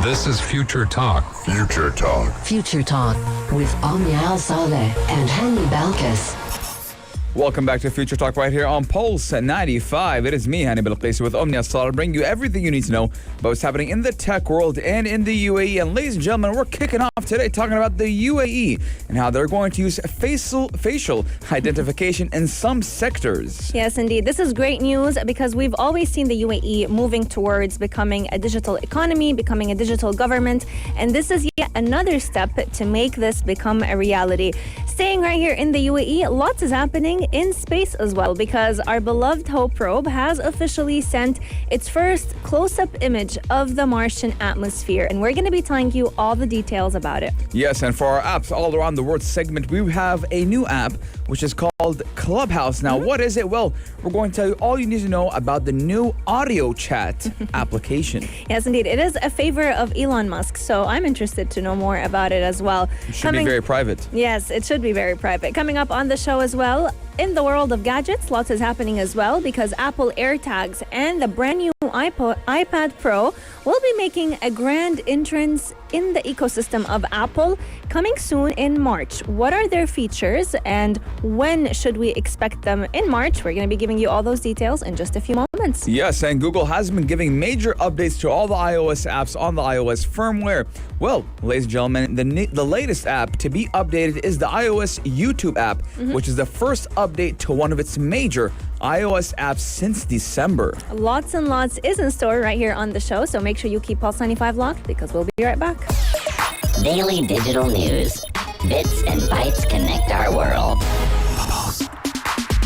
This is Future Talk. Future Talk. Future Talk with Omnia Al Saleh and Hani Balkis. Welcome back to Future Talk right here on Pulse 95. It is me, Hani Balkis, with Omnia Saleh, bringing you everything you need to know about what's happening in the tech world and in the UAE. And ladies and gentlemen, we're kicking off today talking about the UAE and how they're going to use facial identification in some sectors. Yes, indeed. This is great news because we've always seen the UAE moving towards becoming a digital economy, becoming a digital government. And this is yet another step to make this become a reality. Staying right here in the UAE, lots is happening in space as well, because our beloved Hope probe has officially sent its first close-up image of the Martian atmosphere, and we're going to be telling you all the details about it. Yes, and for our apps all around the world segment, we have a new app which is called Clubhouse. Now, what is it? Well, we're going to tell you all you need to know about the new audio chat application. Yes, indeed. It is a favor of Elon Musk, so I'm interested to know more about it as well. It should be very private. Yes, it should be very private. Coming up on the show as well, in the world of gadgets, lots is happening as well, because Apple AirTags and the brand new iPad Pro will be making a grand entrance in the ecosystem of Apple coming soon in March. What are their features and when should we expect them in March? We're going to be giving you all those details in just a few moments. Yes, and Google has been giving major updates to all the iOS apps on the iOS firmware. Well, ladies and gentlemen, the latest app to be updated is the iOS YouTube app, which is the first update to one of its major iOS apps since December. Lots and lots is in store right here on the show, so make sure you keep Pulse 95 locked because we'll be right back. Daily digital news. Bits and bytes connect our world.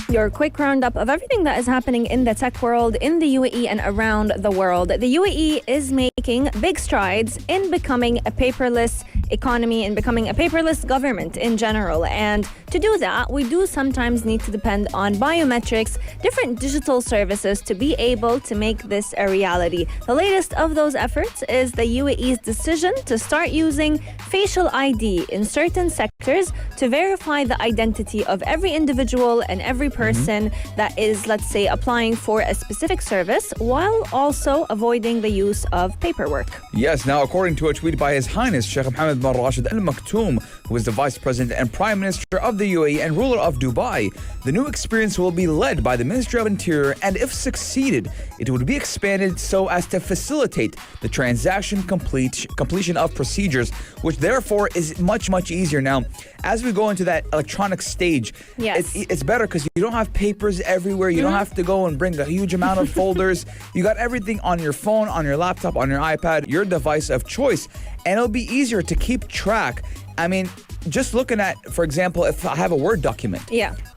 Your quick roundup of everything that is happening in the tech world, in the UAE and around the world. The UAE is making big strides in becoming a paperless economy and becoming a paperless government in general. And to do that, we do sometimes need to depend on biometrics, different digital services to be able to make this a reality. The latest of those efforts is the UAE's decision to start using facial ID in certain sectors to verify the identity of every individual and every person that is, let's say, applying for a specific service, while also avoiding the use of paperwork. Yes, now according to a tweet by His Highness Sheikh Mohammed bin Rashid Al Maktoum, who is the Vice President and Prime Minister of the UAE and ruler of Dubai, the new experience will be led by the Ministry of Interior, and if succeeded, it would be expanded so as to facilitate the transaction completion of procedures, which therefore is much, much easier. Now, as we go into that electronic stage, it's better because you don't have papers everywhere. You don't have to go and bring a huge amount of folders. You got everything on your phone, on your laptop, on your iPad, your device of choice. And it'll be easier to keep track. I mean, just looking at, for example, if I have a Word document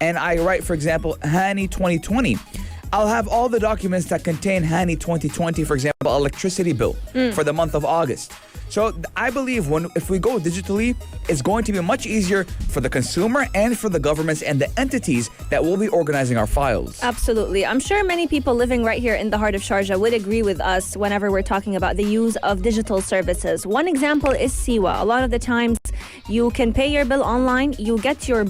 and I write, for example, Hani 2020, I'll have all the documents that contain Hani 2020, for example, electricity bill for the month of August. So I believe if we go digitally, it's going to be much easier for the consumer and for the governments and the entities that will be organizing our files. Absolutely. I'm sure many people living right here in the heart of Sharjah would agree with us whenever we're talking about the use of digital services. One example is Siwa. A lot of the times you can pay your bill online. You get your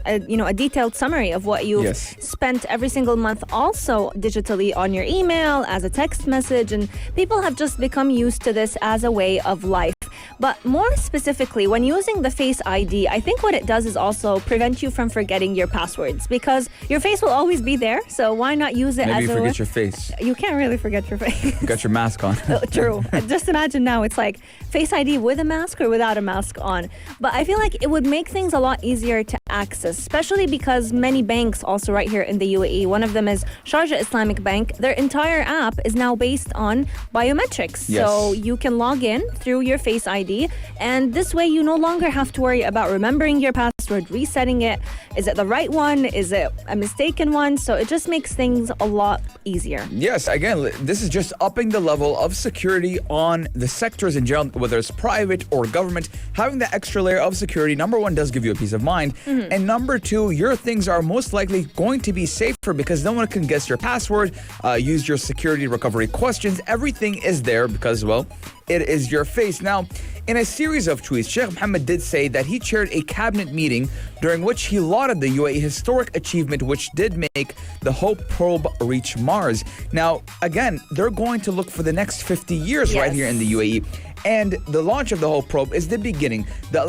a detailed summary of what you've spent every single month, also digitally on your email, as a text message, and people have just become used to this as a way of life. But more specifically, when using the Face ID, I think what it does is also prevent you from forgetting your passwords, because your face will always be there. So why not use it Maybe as you forget your face. You can't really forget your face. You got your mask on. True. Just imagine now it's like Face ID with a mask or without a mask on. But I feel like it would make things a lot easier to access, especially because many banks also right here in the UAE, one of them is Sharjah Islamic Bank, their entire app is now based on biometrics. So you can log in through your Face ID, and this way you no longer have to worry about remembering your password, resetting it. Is it the right one? Is it a mistaken one? So it just makes things a lot easier. Yes, again, this is just upping the level of security on the sectors in general, whether it's private or government. Having that extra layer of security, number one, does give you a peace of mind. And number two, your things are most likely going to be safer because no one can guess your password, use your security recovery questions. Everything is there because, well, it is your face. Now, in a series of tweets, Sheikh Mohammed did say that he chaired a cabinet meeting during which he lauded the UAE historic achievement, which did make the Hope probe reach Mars. Now, again, they're going to look for the next 50 years right here in the UAE. And the launch of the Hope probe is the beginning. The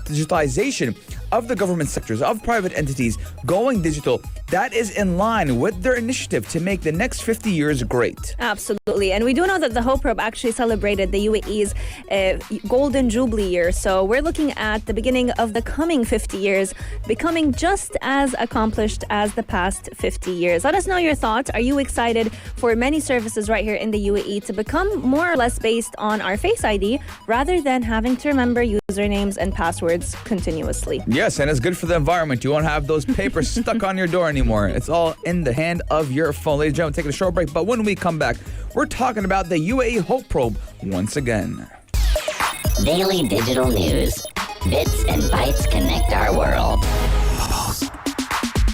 digitalization of the government sectors, of private entities going digital, that is in line with their initiative to make the next 50 years great. Absolutely. And we do know that the Hope probe actually celebrated the UAE's Golden Jubilee year. So we're looking at the beginning of the coming 50 years becoming just as accomplished as the past 50 years. Let us know your thoughts. Are you excited for many services right here in the UAE to become more or less based on our Face ID rather than having to remember usernames and passwords continuously? Yes, and it's good for the environment. You won't have those papers stuck on your door anymore. It's all in the hand of your phone. Ladies and gentlemen, taking a short break. But when we come back, we're talking about the UAE Hope probe once again. Daily digital news. Bits and bytes connect our world.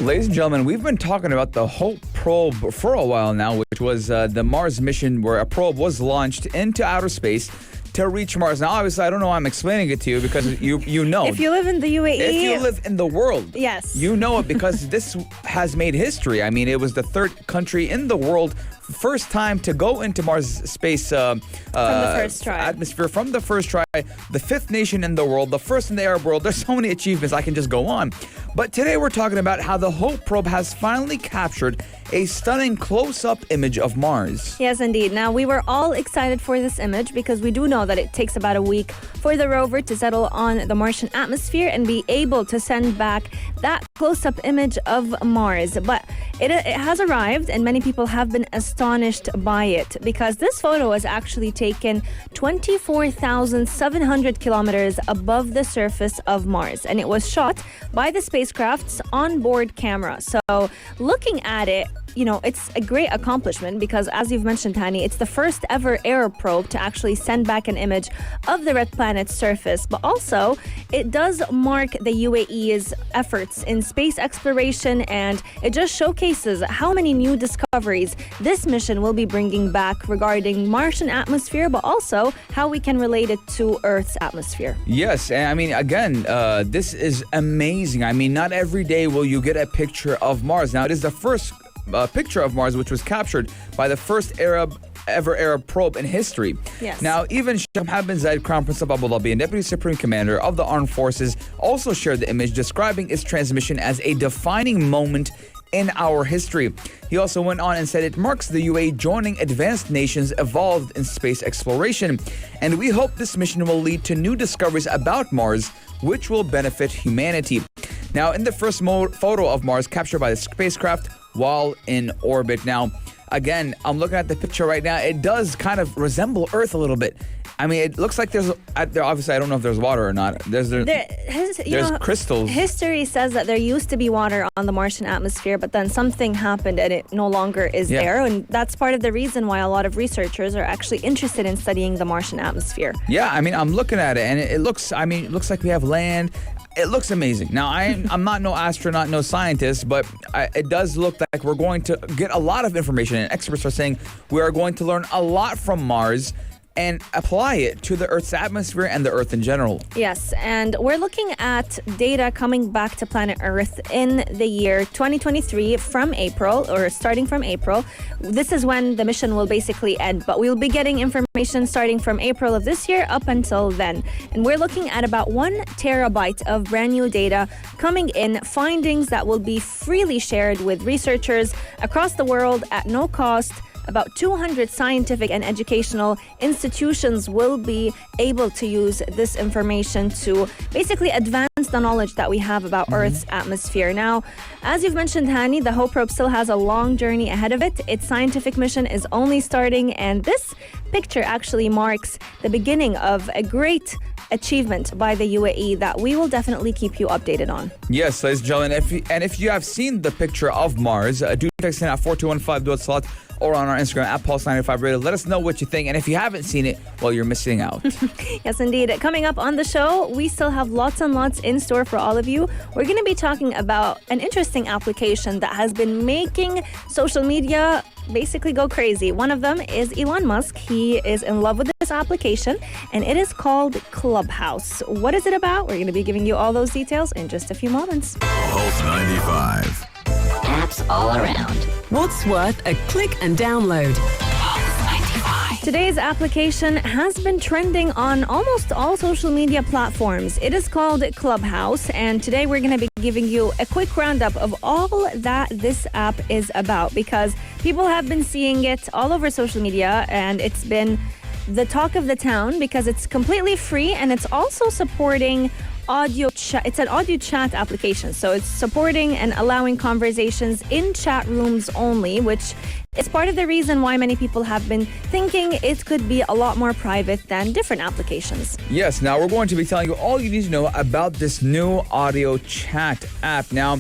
Ladies and gentlemen, we've been talking about the Hope probe for a while now, which was the Mars mission where a probe was launched into outer space to reach Mars. Now, obviously, I don't know why I'm explaining it to you because you know. If you live in the UAE. If you live in the world. Yes. You know it because this has made history. I mean, it was the third country in the world, first time to go into Mars space from the first try. Atmosphere from the first try. The fifth nation in the world, the first in the Arab world. There's so many achievements, I can just go on. But today we're talking about how the Hope probe has finally captured a stunning close-up image of Mars. Yes, indeed. Now, we were all excited for this image because we do know that it takes about a week for the rover to settle on the Martian atmosphere and be able to send back that close-up image of Mars. But it has arrived, and many people have been astonished by it because this photo was actually taken 24,700 kilometers above the surface of Mars, and it was shot by the spacecraft's onboard camera. So looking at it, you know, it's a great accomplishment because, as you've mentioned, Hani, it's the first ever air probe to actually send back an image of the red planet's surface. But also, it does mark the UAE's efforts in space exploration, and it just showcases how many new discoveries this mission will be bringing back regarding Martian atmosphere, but also how we can relate it to Earth's atmosphere. Yes, and I mean, again, this is amazing. I mean, not every day will you get a picture of Mars. Now, it is the first picture of Mars, which was captured by the first ever Arab probe in history. Yes. Now, even Sheikh Mohammed bin Zayed, Crown Prince of Abu Dhabi and Deputy Supreme Commander of the Armed Forces, also shared the image, describing its transmission as a defining moment in our history. He also went on and said it marks the UAE joining advanced nations evolved in space exploration. And we hope this mission will lead to new discoveries about Mars, which will benefit humanity. Now, in the first photo of Mars captured by the spacecraft while in orbit. Now, again, I'm looking at the picture right now. It does kind of resemble Earth a little bit. I mean, it looks like there's obviously, I don't know if there's water or not. There's crystals. History says that there used to be water on the Martian atmosphere, but then something happened and it no longer is there. And that's part of the reason why a lot of researchers are actually interested in studying the Martian atmosphere. Yeah, I mean, I'm looking at it and it looks like we have land. It looks amazing. Now, I'm not no astronaut, no scientist, but it does look like we're going to get a lot of information. And experts are saying we are going to learn a lot from Mars and apply it to the Earth's atmosphere and the Earth in general. Yes, and we're looking at data coming back to planet Earth in the year 2023 from April, or starting from April. This is when the mission will basically end, but we'll be getting information starting from April of this year up until then. And we're looking at about 1 terabyte of brand new data coming in, findings that will be freely shared with researchers across the world at no cost. About 200 scientific and educational institutions will be able to use this information to basically advance the knowledge that we have about Earth's atmosphere. Now, as you've mentioned, Hani, the Hope probe still has a long journey ahead of it. Its scientific mission is only starting, and this picture actually marks the beginning of a great achievement by the UAE that we will definitely keep you updated on. Yes, ladies and gentlemen, if you have seen the picture of Mars, do text in at 4215 or on our Instagram at Pulse95Radio. Let us know what you think. And if you haven't seen it, well, you're missing out. Yes, indeed. Coming up on the show, we still have lots and lots in store for all of you. We're going to be talking about an interesting application that has been making social media basically go crazy. One of them is Elon Musk. He is in love with this application, and it is called Clubhouse. What is it about? We're going to be giving you all those details in just a few moments. Pulse 95. Apps all around. What's worth a click and download? Today's application has been trending on almost all social media platforms. It is called Clubhouse, and today we're going to be giving you a quick roundup of all that this app is about, because people have been seeing it all over social media, and it's been the talk of the town because it's completely free, and it's also supporting audio chat. It's an audio chat application, so it's supporting and allowing conversations in chat rooms only, which is part of the reason why many people have been thinking it could be a lot more private than different applications. Yes, now we're going to be telling you all you need to know about this new audio chat app. Now,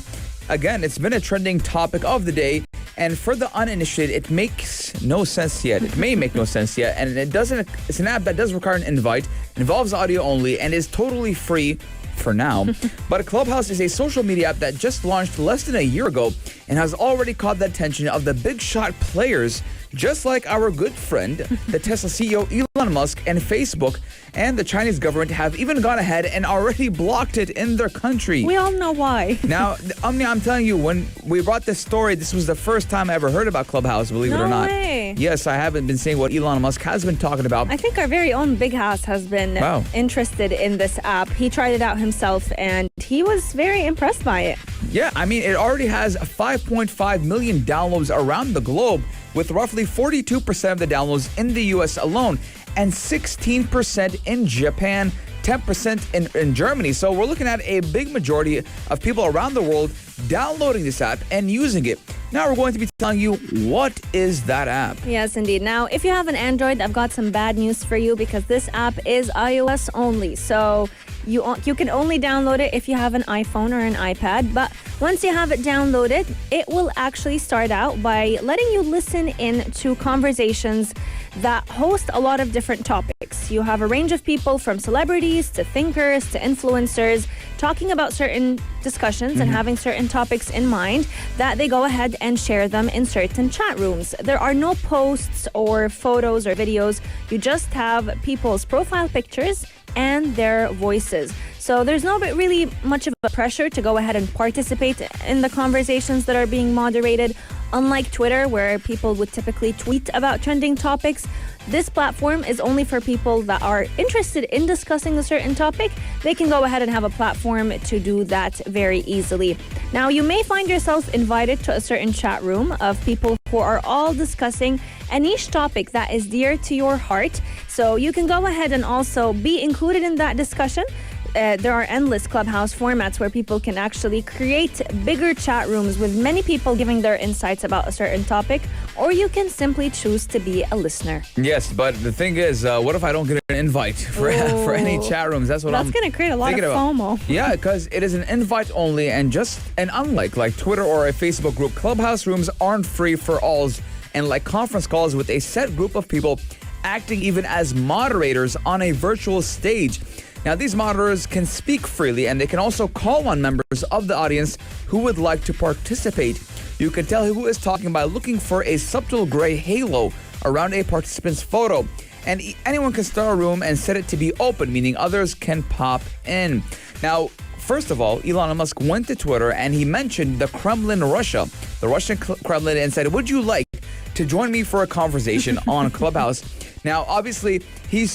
again, it's been a trending topic of the day, and for the uninitiated, it makes no sense yet. It may make no sense yet, and it's an app that does require an invite, involves audio only, and is totally free for now. But Clubhouse is a social media app that just launched less than a year ago and has already caught the attention of the big shot players, just like our good friend, the Tesla CEO Elon Musk, and Facebook and the Chinese government have even gone ahead and already blocked it in their country. We all know why. Now, Omnia, I'm telling you, when we brought this story, this was the first time I ever heard about Clubhouse, believe it or not. No way. Yes, I haven't been saying what Elon Musk has been talking about. I think our very own Big House has been interested in this app. He tried it out himself, and he was very impressed by it. Yeah, I mean, it already has 5.5 million downloads around the globe, with roughly 42% of the downloads in the US alone and 16% in Japan, 10% in Germany. So we're looking at a big majority of people around the world downloading this app and using it. Now we're going to be telling you what is that app. Yes, indeed. Now, if you have an Android, I've got some bad news for you, because this app is iOS only. So you can only download it if you have an iPhone or an iPad. But once you have it downloaded, it will actually start out by letting you listen in to conversations that host a lot of different topics. You have a range of people, from celebrities to thinkers to influencers, talking about certain discussions and having certain topics in mind, that they go ahead and share them in certain chat rooms. There are no posts or photos or videos. You just have people's profile pictures and their voices. So there's no really much of a pressure to go ahead and participate in the conversations that are being moderated. Unlike Twitter, where people would typically tweet about trending topics, this platform is only for people that are interested in discussing a certain topic. They can go ahead and have a platform to do that very easily. Now, you may find yourself invited to a certain chat room of people who are all discussing a niche topic that is dear to your heart. So you can go ahead and also be included in that discussion. There are endless Clubhouse formats where people can actually create bigger chat rooms with many people giving their insights about a certain topic, or you can simply choose to be a listener. Yes, but the thing is, what if I don't get an invite for any chat rooms? That's going to create a lot of FOMO. Yeah, because it is an invite only, and unlike like Twitter or a Facebook group, Clubhouse rooms aren't free for all, and like conference calls with a set group of people acting even as moderators on a virtual stage. Now, these moderators can speak freely, and they can also call on members of the audience who would like to participate. You can tell who is talking by looking for a subtle gray halo around a participant's photo. And anyone can start a room and set it to be open, meaning others can pop in. Now, first of all, Elon Musk went to Twitter and he mentioned the Kremlin, Russia, the Russian Kremlin, and said, "Would you like to join me for a conversation on Clubhouse?" Now, obviously, he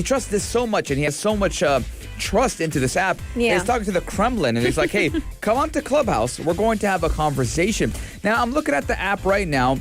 trusts this so much, and he has so much trust into this app. Yeah. He's talking to the Kremlin, and he's like, "Hey, come on to Clubhouse. We're going to have a conversation." Now, I'm looking at the app right now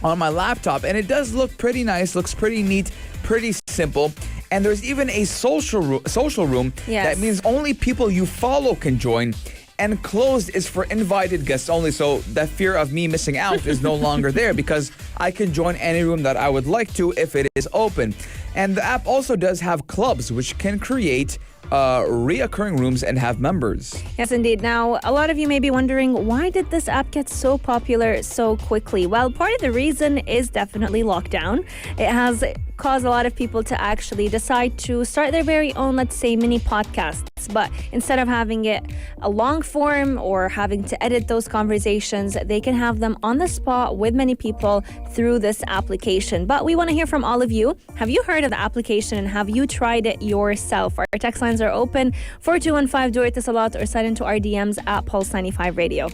on my laptop, and it does look pretty nice, looks pretty neat, pretty simple. And there's even a social room. Yes. That means only people you follow can join. And closed is for invited guests only. So that fear of me missing out is no longer there, because I can join any room that I would like to if it is open. And the app also does have clubs, which can create reoccurring rooms and have members. Yes, indeed. Now, a lot of you may be wondering, why did this app get so popular so quickly? Well, part of the reason is definitely lockdown. It has caused a lot of people to actually decide to start their very own, let's say, mini podcasts. but instead of having it a long form or having to edit those conversations, they can have them on the spot with many people through this application. But we want to hear from all of you. Have you heard of the application and have you tried it yourself? Our text lines are open 4215 do it a lot or slide into our DMs at Pulse 95 Radio.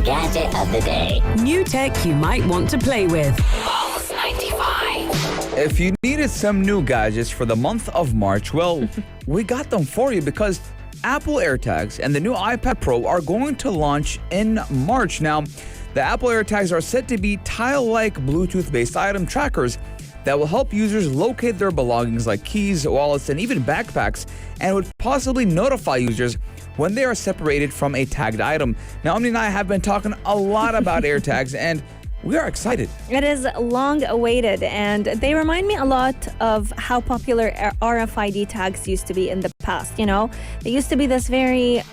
Gadget of the day. New tech you might want to play with. Pulse 95. If you needed some new gadgets for the month of March, well, we got them for you because Apple AirTags and the new iPad Pro are going to launch in March. Now, the Apple AirTags are said to be tile-like Bluetooth-based item trackers that will help users locate their belongings like keys, wallets, and even backpacks, and would possibly notify users when they are separated from a tagged item. Now, Omni and I have been talking a lot about AirTags, and we are excited. It is long awaited, and they remind me a lot of how popular RFID tags used to be in the past. You know, they used to be this very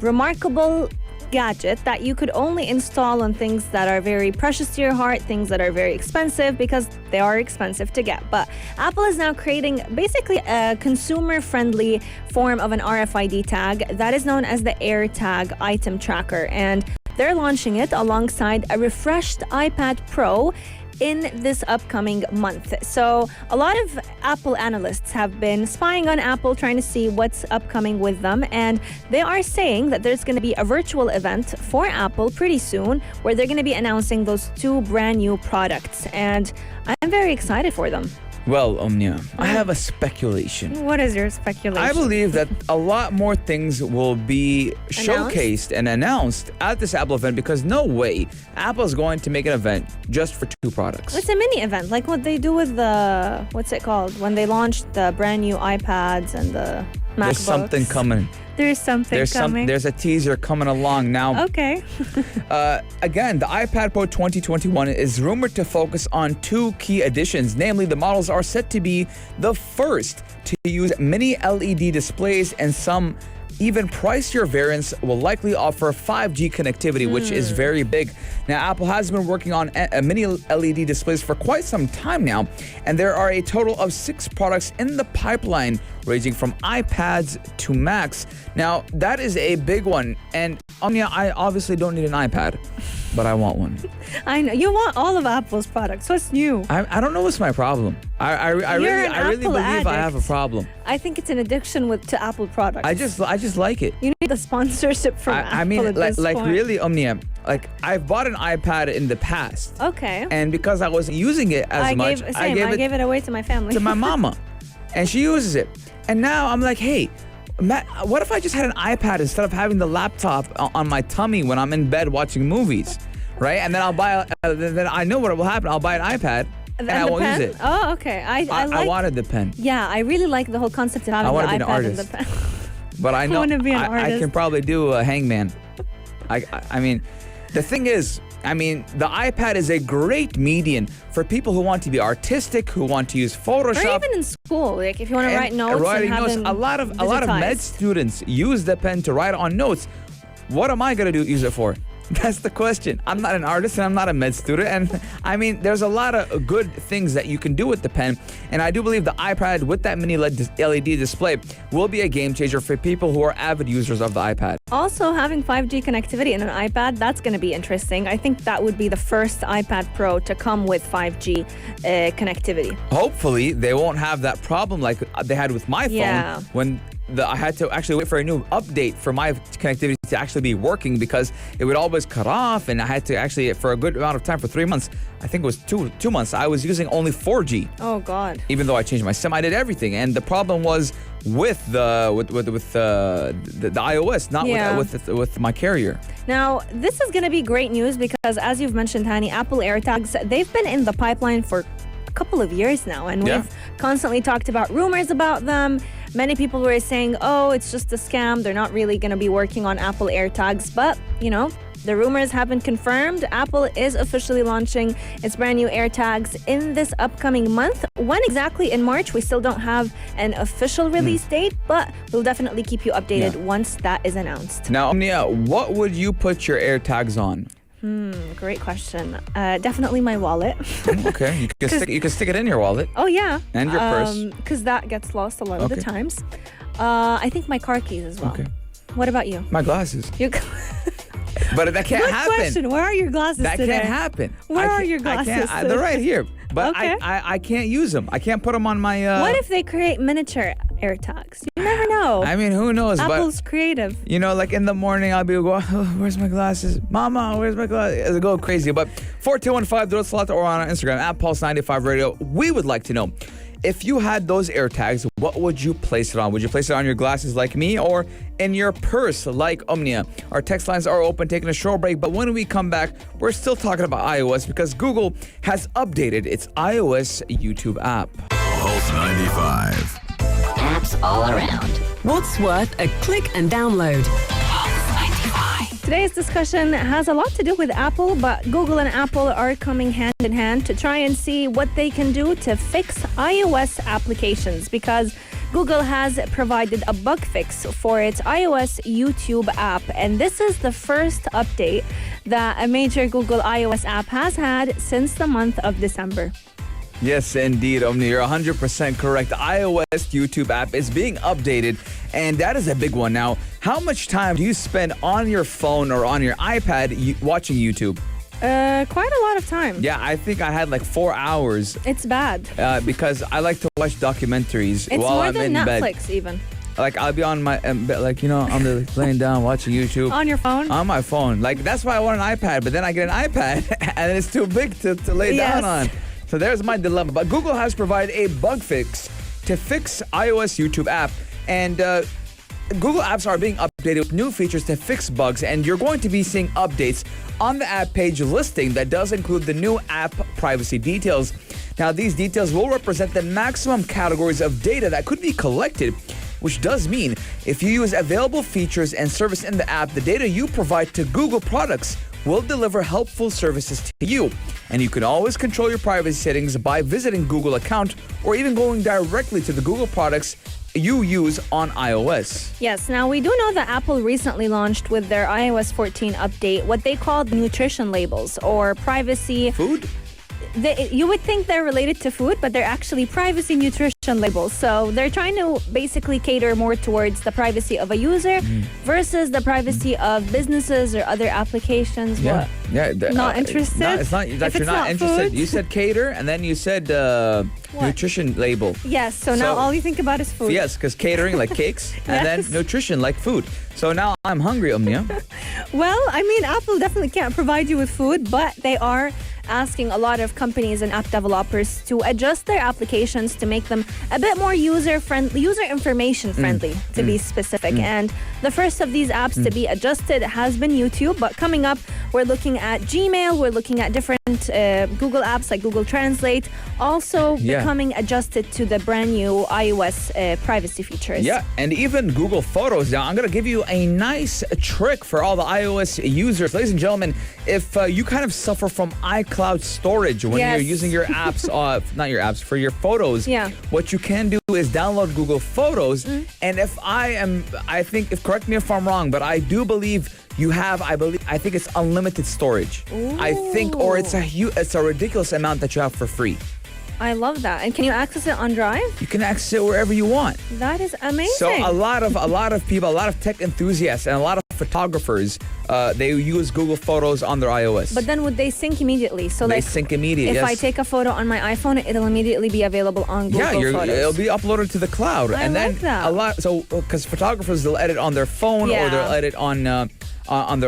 remarkable gadget that you could only install on things that are very precious to your heart, things that are very expensive because they are expensive to get. But Apple is now creating basically a consumer-friendly form of an RFID tag that is known as the AirTag item tracker, and they're launching it alongside a refreshed iPad Pro in this upcoming month. So a lot of Apple analysts have been spying on Apple, trying to see what's upcoming with them. And they are saying that there's going to be a virtual event for Apple pretty soon where they're going to be announcing those two brand new products. And I'm very excited for them. Well, Omnia, I have a speculation. What is your speculation? I believe that a lot more things will be showcased and announced at this Apple event because no way Apple's going to make an event just for two products. It's a mini event, like what they do with the, what's it called? When they launched the brand new iPads and the MacBooks. There's something coming. There's something coming. There's a teaser coming along now. Okay. Again, the iPad Pro 2021 is rumored to focus on two key additions. Namely, the models are set to be the first to use mini LED displays, and some even pricier variants will likely offer 5G connectivity, which is very big. Now, Apple has been working on mini LED displays for quite some time now, and there are a total of 6 products in the pipeline, ranging from iPads to Macs. Now, that is a big one, and Anya, I obviously don't need an iPad, but I want one. I know. You want all of Apple's products. What's new? I don't know what's my problem. I really believe addict. I have a problem. I think it's an addiction to Apple products. I just like it. You need the sponsorship from Apple. I mean, at this like point. really, Omnia. Like, I've bought an iPad in the past. Okay. And because I wasn't using it as much, I gave it away to my family. to my mama, and she uses it. And now I'm like, hey, Matt, what if I just had an iPad instead of having the laptop on my tummy when I'm in bed watching movies, right? And then I'll buy. Then I know what will happen. I'll buy an iPad. And I won't pen? use it. Oh, okay. I wanted the pen. Yeah, I really like the whole concept of having the iPad and the pen. But I know wanna be an I artist. can probably do a hangman. I mean, the thing is, the iPad is a great medium for people who want to be artistic, who want to use Photoshop. Or even in school, like if you want to write notes writing and have notes. them A lot of med digitized. students use the pen to write on notes. What am I gonna use it for? That's the question. I'm not an artist and I'm not a med student. And I mean, there's a lot of good things that you can do with the pen. And I do believe the iPad with that mini LED display will be a game changer for people who are avid users of the iPad. Also, having 5G connectivity in an iPad, that's going to be interesting. I think that would be the first iPad Pro to come with 5G connectivity. Hopefully, they won't have that problem like they had with my phone when I had to actually wait for a new update for my connectivity to actually be working because it would always cut off, and I had to actually, for a good amount of time, for 3 months, I think it was two months, I was using only 4G. Oh God! Even though I changed my SIM, I did everything, and the problem was with the iOS, not with my carrier. Now, this is going to be great news because, as you've mentioned, Hani, Apple AirTags, they've been in the pipeline for a couple of years now, and we've constantly talked about rumors about them. Many people were saying, oh, it's just a scam. They're not really going to be working on Apple AirTags. But, the rumors have been confirmed. Apple is officially launching its brand new AirTags in this upcoming month. When exactly in March, we still don't have an official release date, but we'll definitely keep you updated once that is announced. Now, Omnia, what would you put your AirTags on? Great question. Definitely my wallet. Okay, you can stick it in your wallet. Oh, yeah. And your purse. Because that gets lost a lot of the times. I think my car keys as well. Okay. What about you? My glasses. Your But that can't Good happen. question. Where are your glasses That today? can't happen. Where I are can't- your glasses They're right here. But Okay. I can't use them. I can't put them on my... What if they create miniature AirTags? You never know. I mean, who knows? Apple's creative. But, you know, like in the morning, I'll be going, oh, where's my glasses? Mama, where's my glasses? It'll go crazy. But 4215 Slot or on our Instagram, at Pulse95 Radio, we would like to know, if you had those AirTags, what would you place it on? Would you place it on your glasses like me or in your purse like Omnia? Our text lines are open, taking a short break, but when we come back, we're still talking about iOS because Google has updated its iOS YouTube app. Pulse 95. Apps all around. What's worth a click and download? Today's discussion has a lot to do with Apple, but Google and Apple are coming hand in hand to try and see what they can do to fix iOS applications because Google has provided a bug fix for its iOS YouTube app. And this is the first update that a major Google iOS app has had since the month of December. Yes, indeed, Omni. You're 100% correct. The iOS YouTube app is being updated, and that is a big one. Now, how much time do you spend on your phone or on your iPad watching YouTube? Quite a lot of time. Yeah, I think I had like 4 hours It's bad. because I like to watch documentaries It's while more I'm than in bed. Netflix even. Like, I'll be on my bed, like, you know, I'm just laying down watching YouTube. On your phone? On my phone. Like, that's why I want an iPad, but then I get an iPad, and it's too big to lay down on. So there's my dilemma. But Google has provided a bug fix to fix iOS YouTube app. And Google apps are being updated with new features to fix bugs. And you're going to be seeing updates on the app page listing that does include the new app privacy details. Now, these details will represent the maximum categories of data that could be collected, which does mean if you use available features and service in the app, the data you provide to Google products will deliver helpful services to you. And you can always control your privacy settings by visiting Google account or even going directly to the Google products you use on iOS. Yes, now we do know that Apple recently launched with their iOS 14 update what they called nutrition labels or privacy. Food? You would think they're related to food, but they're actually privacy nutrition labels. So they're trying to basically cater more towards the privacy of a user versus the privacy of businesses or other applications. Yeah. What? Yeah. Not interested? No, it's not that If you're it's not not interested. food? You said cater and then you said nutrition label. Yes, so now So- all you think about is food. Yes, because catering like cakes and Yes. then nutrition like food. So now I'm hungry, Omnia. Well, I mean, Apple definitely can't provide you with food, but they are asking a lot of companies and app developers to adjust their applications to make them a bit more user information friendly, to be specific. And the first of these apps to be adjusted has been YouTube, but coming up, we're looking at Gmail, we're looking at different Google apps like Google Translate, also becoming adjusted to the brand new iOS privacy features. Yeah, and even Google Photos. Now, I'm going to give you a nice trick for all the iOS users. Ladies and gentlemen, if you kind of suffer from iCloud storage when you're using your apps, not your apps, for your photos, what you can do is download Google Photos. And I think, correct me if I'm wrong, but I do believe I think it's unlimited storage. Ooh. I think, or it's a ridiculous amount that you have for free. I love that. And can you access it on Drive? You can access it wherever you want. That is amazing. So a lot of people, a lot of tech enthusiasts, and a lot of photographers, they use Google Photos on their iOS. But then would they sync immediately? So they like, sync immediately. if Yes. I take a photo on my iPhone, it'll immediately be available on Google Photos. It'll be uploaded to the cloud. I and then like that. a lot. So because photographers, they'll edit on their phone or they'll edit on their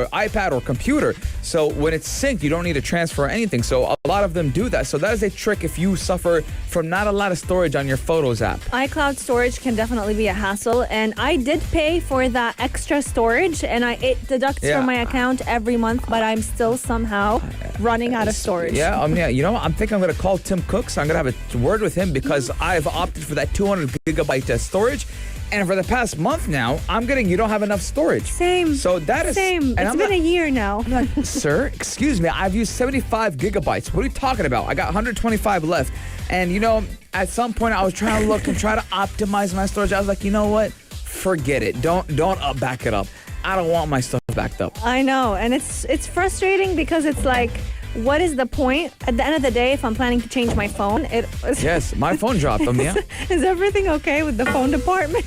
iPad or computer. So when it's synced, you don't need to transfer anything. So a lot of them do that. So that is a trick if you suffer from not a lot of storage on your Photos app. iCloud storage can definitely be a hassle, and I did pay for that extra storage, and it deducts from my account every month, but I'm still somehow running out of storage. Yeah, you know what? I'm thinking I'm going to call Tim Cook. So I'm going to have a word with him because I've opted for that 200 gigabyte storage. And for the past month now, I'm getting you don't have enough storage. Same. So that is... Same. It's been a year now. I'm like, sir, excuse me, I've used 75 gigabytes. What are you talking about? I got 125 left. And, you know, at some point I was trying to look and try to optimize my storage. I was like, you know what? Forget it. Don't back it up. I don't want my stuff backed up. I know, and it's frustrating because it's like, what is the point? At the end of the day, if I'm planning to change my phone, Yes, my phone dropped, Omnia. Is everything okay with the phone department?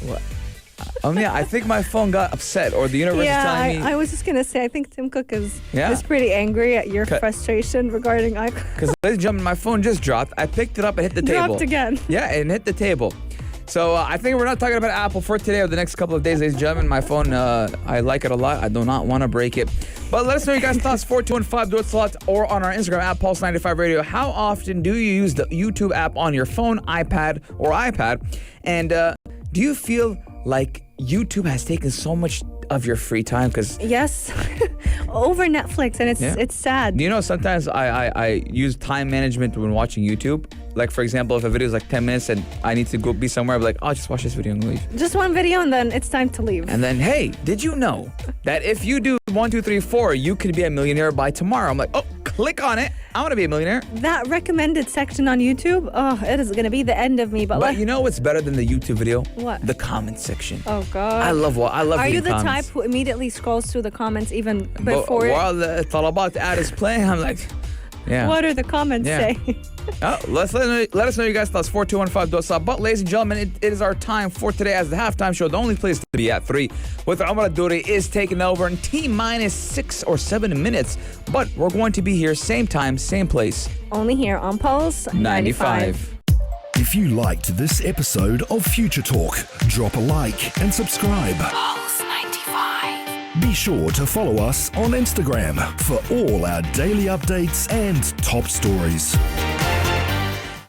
Omnia, I think my phone got upset, or the universe is telling me. I was just gonna say, I think Tim Cook is Yeah. pretty angry at your frustration regarding iCloud. Because, ladies and gentlemen, my phone just dropped. I picked it up and hit the table. Dropped again. Yeah, and hit the table. So I think we're not talking about Apple for today or the next couple of days, ladies and gentlemen. My phone, I like it a lot. I do not want to break it. But let us know your guys' thoughts, 4215 do it slot, or on our Instagram at Pulse95 Radio. How often do you use the YouTube app on your phone, iPad, or iPad? And do you feel like YouTube has taken so much of your free time? Because Yes, over Netflix, and it's sad. do you know sometimes I use time management when watching YouTube? Like, for example, if a video is like 10 minutes and I need to go be somewhere, I'm like, oh, just watch this video and leave. Just one video, and then it's time to leave. And then, hey, did you know that if you do 1, 2, 3, 4, you could be a millionaire by tomorrow? I'm like, oh, click on it. I want to be a millionaire. That recommended section on YouTube, it is gonna be the end of me. But But you know what's better than the YouTube video? What? The comment section. Oh God. I love Are you reading the comments. type who immediately scrolls through the comments even But before it? while the Talabat ad is playing, I'm like, yeah. What are the comments Yeah. saying? Oh, let us know your guys' thoughts. 4215 dosa. But ladies and gentlemen, it is our time for today as the halftime show. The only place to be at 3 with Umar Duri is taking over in T-minus 6 or 7 minutes. But we're going to be here same time, same place. Only here on Pulse 95. If you liked this episode of Future Talk, drop a like and subscribe. Pulse 95. Be sure to follow us on Instagram for all our daily updates and top stories.